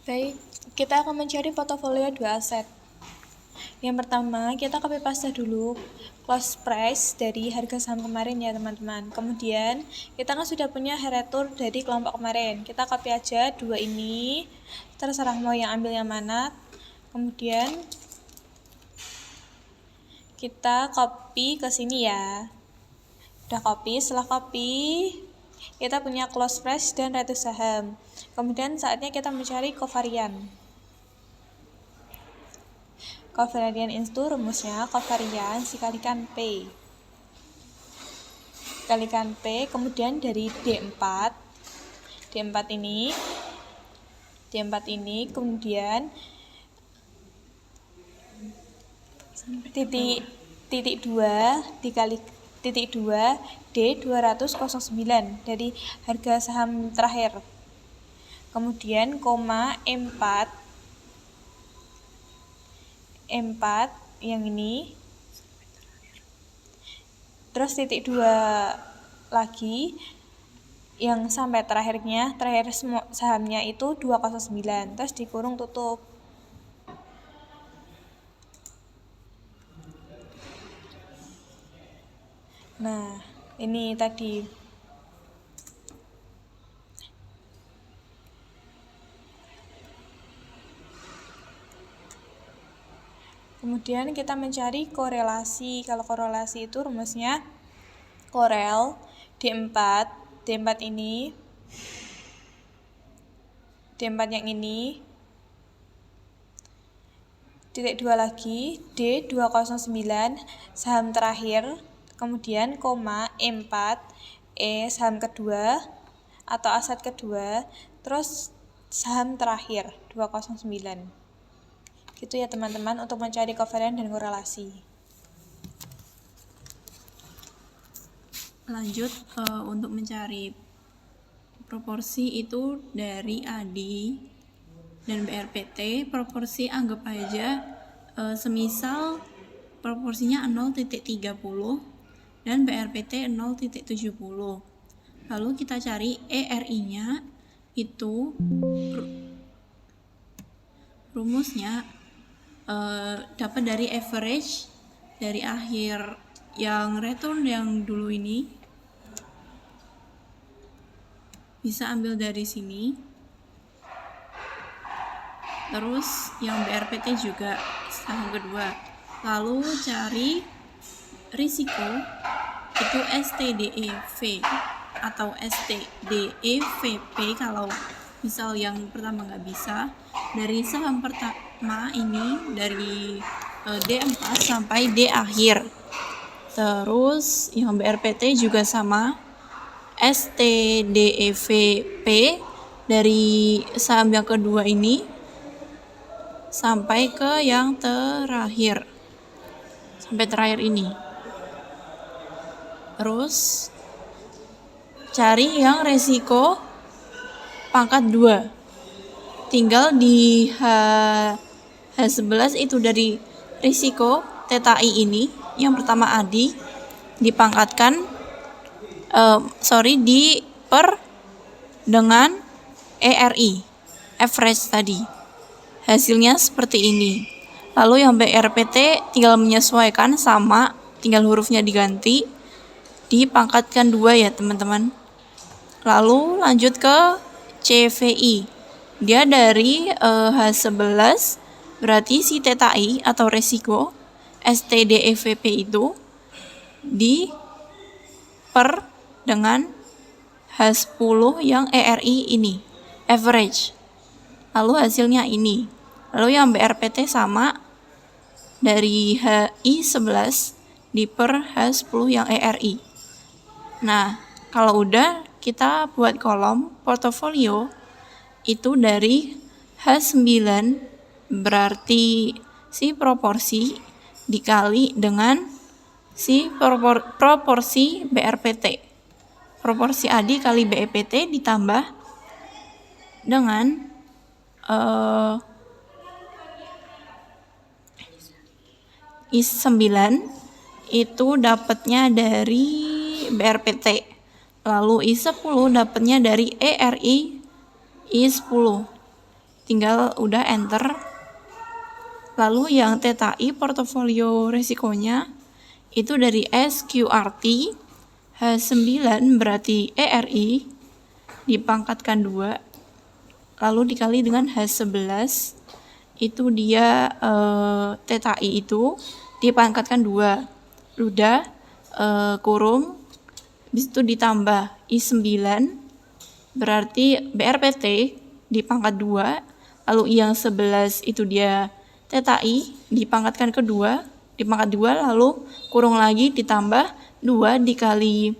Baik, kita akan mencari portofolio 2 aset. Yang pertama, kita copy paste dulu close price dari harga saham kemarin ya teman-teman. Kemudian, kita kan sudah punya heratur dari kelompok kemarin. Kita copy aja dua ini, terserah mau yang ambil yang mana. Kemudian, kita copy ke sini ya. Udah copy, setelah copy, kita punya close price dan rate saham. Kemudian saatnya kita mencari covarian. Covarian itu rumusnya covarian dikalikan P. Kalikan P, kemudian dari D4 ini, kemudian titik 2 dikali titik 2 D 200,09 dari harga saham terakhir. Kemudian koma 4 yang ini, terus titik 2 lagi yang sampai terakhir sahamnya itu 209, terus dikurung tutup. Nah, ini tadi. Kemudian kita mencari korelasi. Kalau korelasi itu rumusnya korel D4 ini, D4 yang ini, titik 2 lagi, D 209 saham terakhir, kemudian koma 4 saham kedua atau aset kedua, terus saham terakhir 209. Gitu ya teman-teman untuk mencari covarian dan korelasi. Lanjut untuk mencari proporsi itu dari AD dan BRPT. Proporsi anggap aja semisal proporsinya 0,30 dan BRPT 0,70. Lalu kita cari ERI-nya, itu rumusnya dapat dari average dari akhir yang return yang dulu ini, bisa ambil dari sini. Terus yang BRPT juga saham kedua. Lalu cari risiko, itu STDEV atau STDEVP kalau misal yang pertama nggak bisa. Dari saham pertama ini dari D4 sampai D akhir. Terus yang BRPT juga sama, STDEVP dari saham yang kedua ini sampai ke yang terakhir, sampai terakhir ini. Terus cari yang resiko pangkat 2. Tinggal di H11 itu dari risiko TTI ini, yang pertama ADI dipangkatkan diper dengan ERI average tadi. Hasilnya seperti ini. Lalu yang BRPT tinggal menyesuaikan, sama, tinggal hurufnya diganti, dipangkatkan 2 ya teman-teman. Lalu lanjut ke CVI. Dia dari H11, berarti si TTI atau resiko STDEVP itu diper dengan H10 yang ERI ini, average. Lalu hasilnya ini. Lalu yang BRPT sama, dari HI11 diper H10 yang ERI. Nah, kalau udah, kita buat kolom portofolio itu dari H9, berarti si proporsi dikali dengan si proporsi BRPT. Proporsi AD kali BEPT ditambah dengan I9 itu dapatnya dari BRPT. Lalu I10 dapatnya dari ERI I10. tinggal udah enter. Lalu yang TTI portofolio resikonya itu dari SQRT H9 berarti ERI dipangkatkan 2, lalu dikali dengan H11 itu dia TTI itu dipangkatkan 2, udah kurung, habis itu ditambah I9 berarti BRPT dipangkat 2, lalu I yang 11 itu dia TTI dipangkatkan ke 2, dipangkat 2 lalu kurung lagi ditambah 2 dikali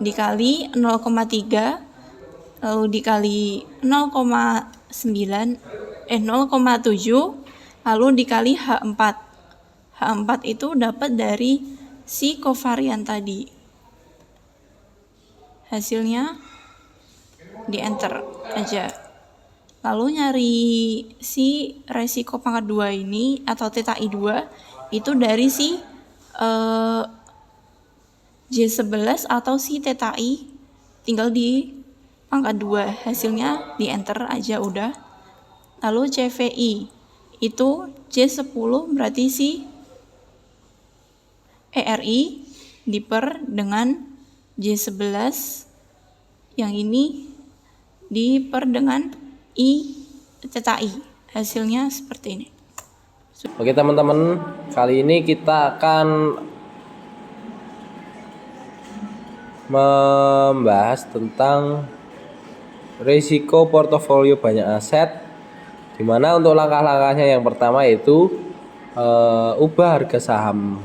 0,3 lalu dikali 0,7 lalu dikali H4. H4 itu dapat dari si kovarian tadi. Hasilnya di enter aja. Lalu nyari si resiko pangkat 2 ini atau TTI 2 itu dari si J11 atau si TTI tinggal di pangkat 2, hasilnya di enter aja udah. Lalu CVI itu J10 berarti si ERI diper dengan J11 yang ini diper dengan I TTI, hasilnya seperti ini. Oke teman-teman, kali ini kita akan membahas tentang risiko portofolio banyak aset, dimana untuk langkah-langkahnya yang pertama yaitu ubah harga saham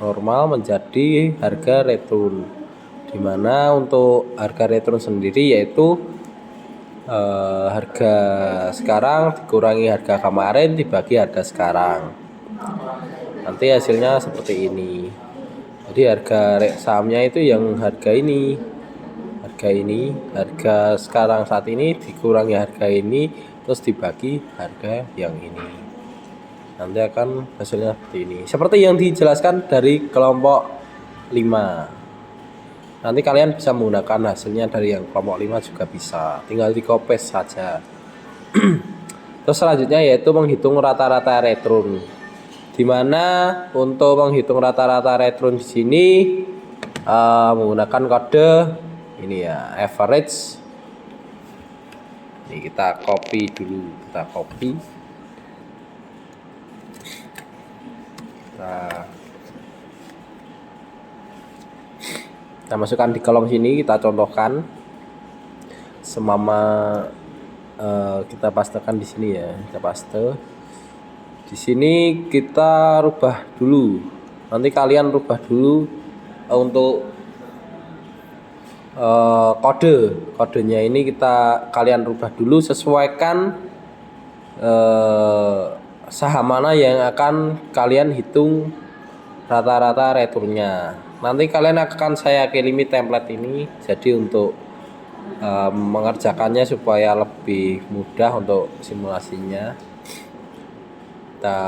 normal menjadi harga return, dimana untuk harga return sendiri yaitu harga sekarang dikurangi harga kemarin dibagi harga sekarang, nanti hasilnya seperti ini. Jadi harga sahamnya itu yang harga ini, harga sekarang saat ini dikurangi harga ini terus dibagi harga yang ini, nanti akan hasilnya seperti ini, seperti yang dijelaskan dari kelompok 5. Nanti kalian bisa menggunakan hasilnya dari yang kelompok 5 juga bisa, tinggal di copy saja. Terus selanjutnya yaitu menghitung rata-rata return, dimana untuk menghitung rata-rata return di sini menggunakan kode ini ya, average. Ini kita copy dulu, kita masukkan di kolom sini, kita contohkan semama kita pastekan di sini ya, kita paste di sini, kita rubah dulu, nanti kalian rubah dulu untuk kodenya ini kalian rubah dulu, sesuaikan saham mana yang akan kalian hitung rata-rata returnnya. Nanti kalian akan saya kirimi template ini, jadi untuk mengerjakannya supaya lebih mudah untuk simulasinya. Kita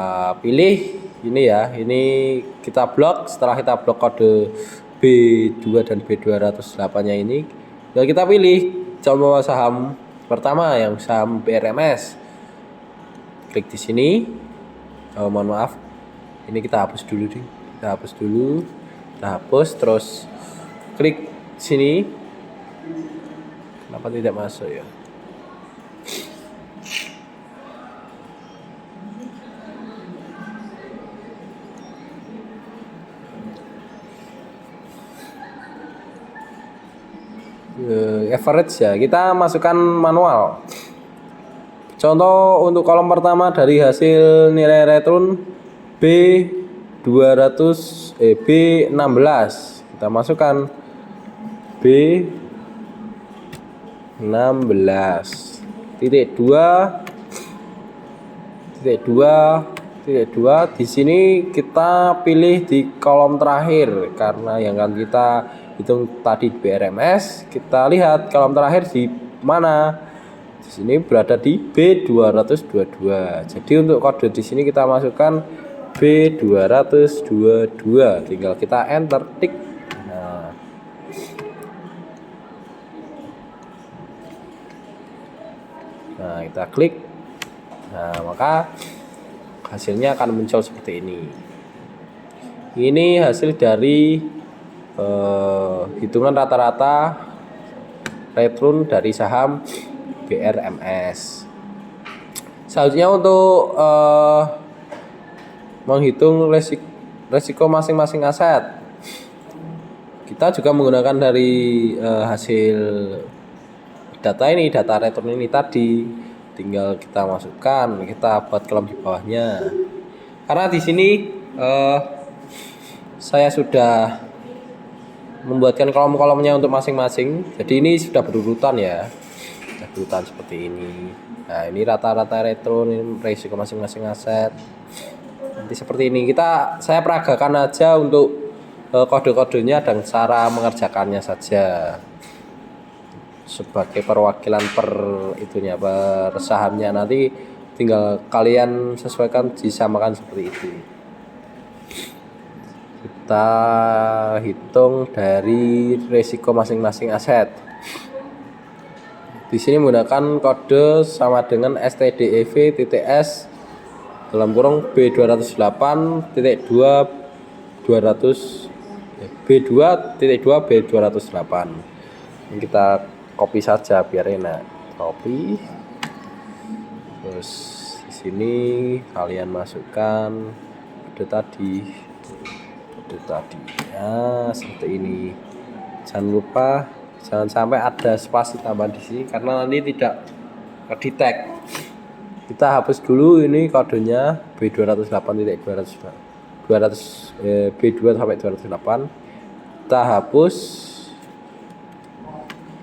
pilih ini ya, ini kita blok. Setelah kita blok kode B2 dan B208 nya ini, kita pilih contoh saham pertama yang saham BRMS. Klik di sini. Mohon maaf, ini kita hapus dulu nih. Kita hapus terus klik sini. Kenapa tidak masuk ya? Average ya, kita masukkan manual. Contoh untuk kolom pertama dari hasil nilai return B16, kita masukkan B16 titik 2 di sini kita pilih di kolom terakhir, karena yang kan kita hitung tadi BRMS, kita lihat kolom terakhir di mana. Di sini berada di B222. Jadi untuk kode di sini kita masukkan B222, tinggal kita enter, tik. Nah, Nah, kita klik. Nah, maka hasilnya akan muncul seperti ini. Ini hasil dari hitungan rata-rata return dari saham BRMS. Selanjutnya untuk menghitung resiko masing-masing aset, kita juga menggunakan dari hasil data ini, data return ini tadi. Tinggal kita masukkan, kita buat kolom di bawahnya. Karena di sini saya sudah membuatkan kolom-kolomnya untuk masing-masing. Jadi ini sudah berurutan ya. Sudah berurutan seperti ini. Nah, ini rata-rata return, ini risiko masing-masing aset. Nanti seperti ini. Saya peragakan aja untuk kode-kodenya dan cara mengerjakannya saja. Sebagai perwakilan per sahamnya, nanti tinggal kalian sesuaikan, disamakan seperti itu. Kita hitung dari risiko masing-masing aset. Di sini menggunakan kode sama dengan STDEV TTS dalam kurung B208.2 B2.2 B208. Ini kita copy saja biar enak. Copy. Terus di sini kalian masukkan kode tadi. Ya, seperti ini. Jangan lupa jangan sampai ada spasi tambahan di sini karena nanti tidak ke-detect. Kita hapus dulu ini kodenya B208.200 B2 sampai 208. Kita hapus.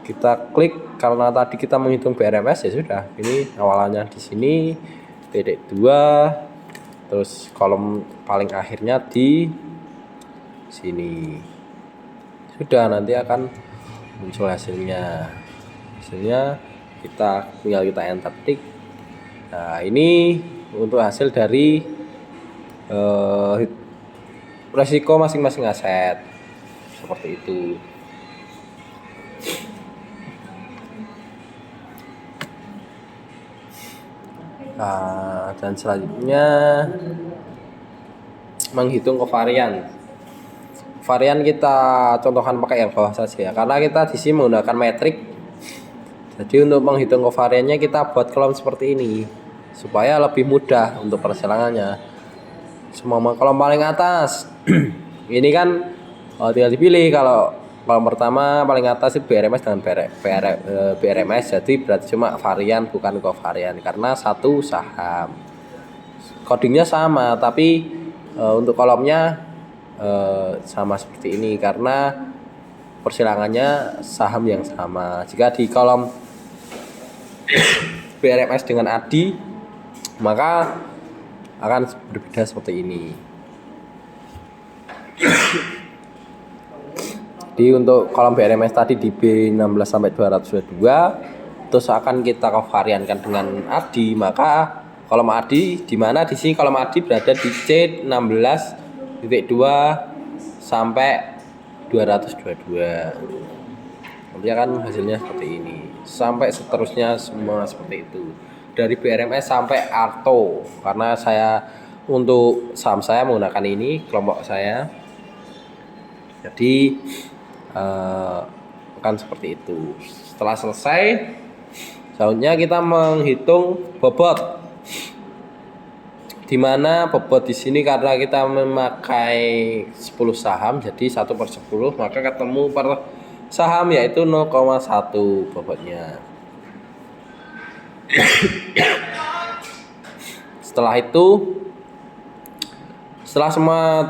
Kita klik karena tadi kita menghitung BRMS, ya sudah. Ini awalannya di sini titik 2, terus kolom paling akhirnya di sini. Sudah, nanti akan muncul hasilnya. Hasilnya tinggal kita enter tik. Nah, ini untuk hasil dari resiko masing-masing aset. Seperti itu. Nah, dan selanjutnya menghitung kovarian. Varian kita contohkan pakai yang bawah saja ya, karena kita di sini menggunakan metrik. Jadi untuk menghitung kovariannya kita buat kolom seperti ini supaya lebih mudah untuk persilangannya. Semua kolom paling atas ini kan tinggal dipilih. Kalau kolom pertama paling atas itu BRMS dengan BRMS, jadi berarti cuma varian bukan kovarian karena satu saham. Codingnya sama tapi untuk kolomnya sama seperti ini karena persilangannya saham yang sama. Jika di kolom BRMS dengan ADI maka akan berbeda seperti ini. Jadi untuk kolom BRMS tadi di B16 sampai 202, terus akan kita kovariankan dengan ADI, maka kolom ADI di mana di sini kolom ADI berada di C16.2 sampai 222. Nanti akan hasilnya seperti ini. Sampai seterusnya semua seperti itu. Dari BRMS sampai Arto. Karena saya untuk saham saya menggunakan ini kelompok saya. Jadi akan seperti itu. Setelah selesai, selanjutnya kita menghitung bobot. Di mana bobot di sini karena kita memakai 10 saham, jadi 1/10, maka ketemu per saham yaitu 0,1 bobotnya. Setelah itu, setelah semua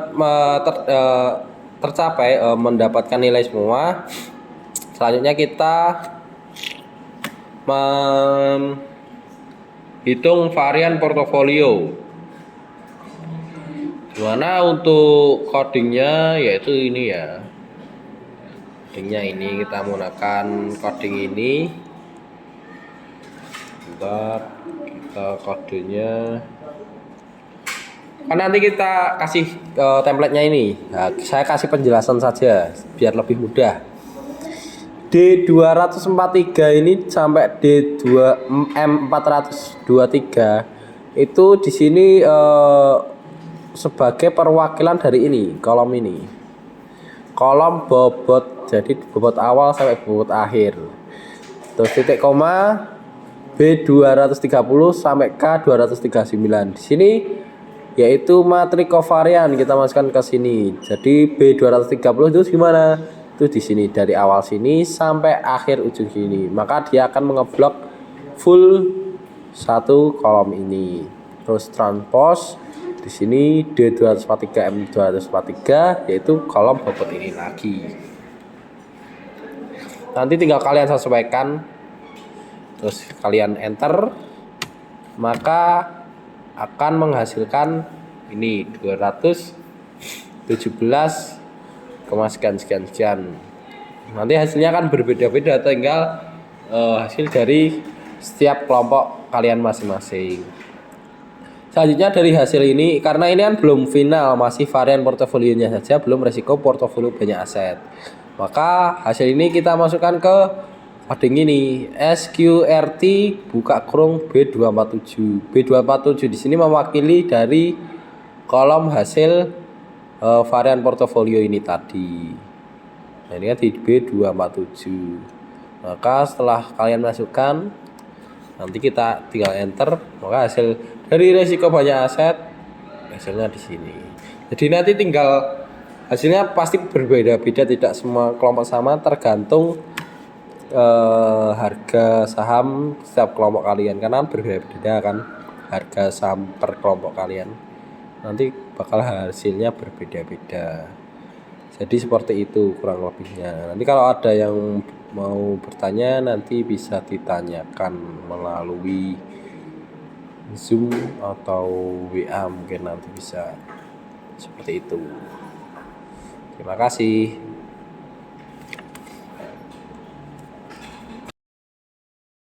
tercapai mendapatkan nilai semua, selanjutnya kita menghitung varian portofolio. Dimana untuk codingnya yaitu ini ya. Codingnya ini kita menggunakan coding ini. Bentar, kita kodenya. Kan nanti kita kasih template-nya ini. Nah, saya kasih penjelasan saja biar lebih mudah. D243 ini sampai M423 itu di sini sebagai perwakilan dari ini, kolom ini. Kolom bobot, jadi bobot awal sampai bobot akhir. Terus titik koma B230 sampai K239. Di sini yaitu matrik kovarian kita masukkan ke sini. Jadi B230 itu gimana? Itu di sini dari awal sini sampai akhir ujung sini. Maka dia akan mengeblok full satu kolom ini. Terus transpose di sini D243 M243 yaitu kolom bobot ini lagi. Nanti tinggal kalian sesuaikan. Terus kalian enter, maka akan menghasilkan ini 217, sekian. Nanti hasilnya akan berbeda-beda, tinggal hasil dari setiap kelompok kalian masing-masing. Selanjutnya dari hasil ini, karena ini kan belum final, masih varian portofolionya saja, belum resiko portofolio banyak aset. Maka hasil ini kita masukkan ke padding ini, SQRT buka kurung B247. B247 di sini mewakili dari kolom hasil varian portofolio ini tadi. Nah, ini kan di B247. Maka setelah kalian masukkan, nanti kita tinggal enter, maka hasil dari resiko banyak aset hasilnya di sini. Jadi nanti tinggal hasilnya pasti berbeda-beda, tidak semua kelompok sama, tergantung harga saham setiap kelompok kalian, karena berbeda-beda kan harga saham per kelompok kalian. Nanti bakal hasilnya berbeda-beda. Jadi seperti itu kurang lebihnya. Nanti kalau ada yang mau bertanya nanti bisa ditanyakan melalui Zoom atau WA, mungkin nanti bisa seperti itu. Terima kasih.